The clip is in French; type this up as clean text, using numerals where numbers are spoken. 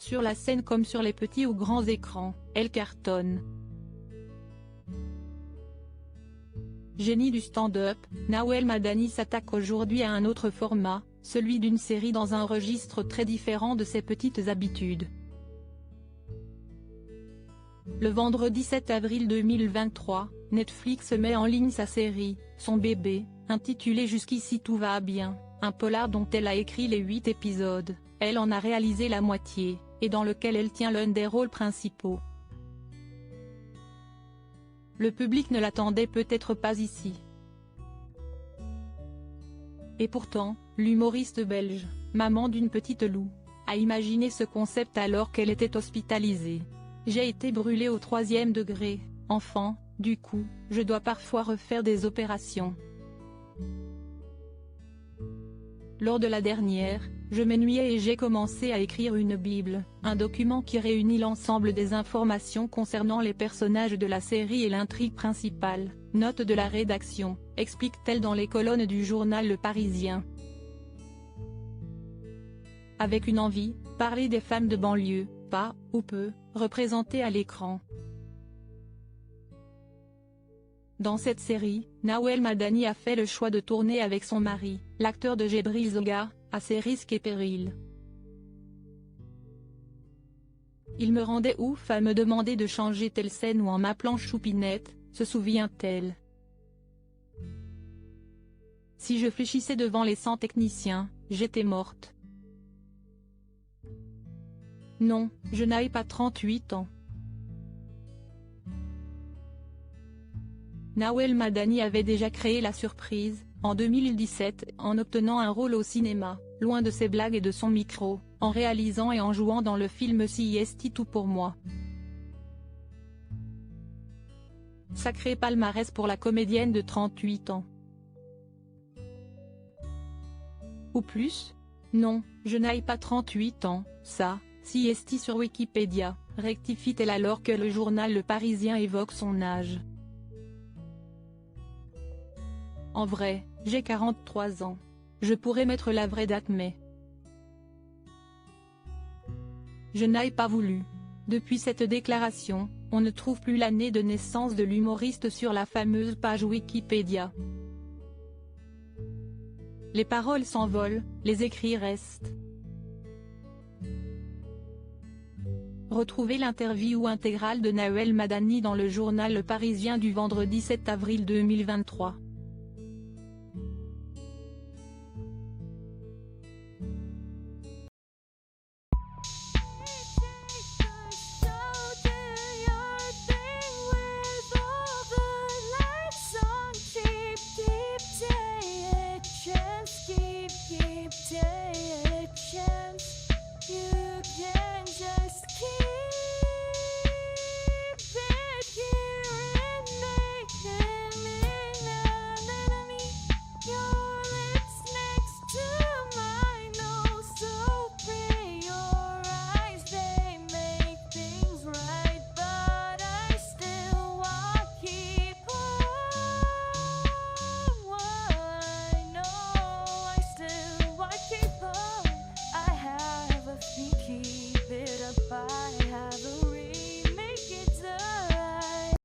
Sur la scène comme sur les petits ou grands écrans, elle cartonne. Génie du stand-up, Nawel Madani s'attaque aujourd'hui à un autre format, celui d'une série dans un registre très différent de ses petites habitudes. Le vendredi 7 avril 2023, Netflix met en ligne sa série, Son bébé, intitulée Jusqu'ici tout va bien, un polar dont elle a écrit les 8 épisodes, elle en a réalisé la moitié, et dans lequel elle tient l'un des rôles principaux. Le public ne l'attendait peut-être pas ici. Et pourtant, l'humoriste belge, maman d'une petite Lou, a imaginé ce concept alors qu'elle était hospitalisée. J'ai été brûlée au 3e degré, enfant, du coup, je dois parfois refaire des opérations. Lors de la dernière, je m'ennuyais et j'ai commencé à écrire une Bible, un document qui réunit l'ensemble des informations concernant les personnages de la série et l'intrigue principale, note de la rédaction, explique-t-elle dans les colonnes du journal Le Parisien. Avec une envie, parler des femmes de banlieue, pas, ou peu, représentées à l'écran. Dans cette série, Nawel Madani a fait le choix de tourner avec son mari, l'acteur de Djibril Zoga, à ses risques et périls. Il me rendait ouf à me demander de changer telle scène ou en m'appelant Choupinette, se souvient-elle. Si je fléchissais devant les 100 techniciens, j'étais morte. Non, je n'avais pas 38 ans. Nawel Madani avait déjà créé la surprise, en 2017, en obtenant un rôle au cinéma, loin de ses blagues et de son micro, en réalisant et en jouant dans le film Si Esti tout pour moi. Sacré palmarès pour la comédienne de 38 ans. Ou plus? Non, je n'ai pas 38 ans, ça, Si Esti sur Wikipédia, rectifie-t-elle alors que le journal Le Parisien évoque son âge. En vrai, j'ai 43 ans. Je pourrais mettre la vraie date mais je n'ai pas voulu. Depuis cette déclaration, on ne trouve plus l'année de naissance de l'humoriste sur la fameuse page Wikipédia. Les paroles s'envolent, les écrits restent. Retrouvez l'interview intégrale de Nawel Madani dans le journal Le Parisien du vendredi 7 avril 2023.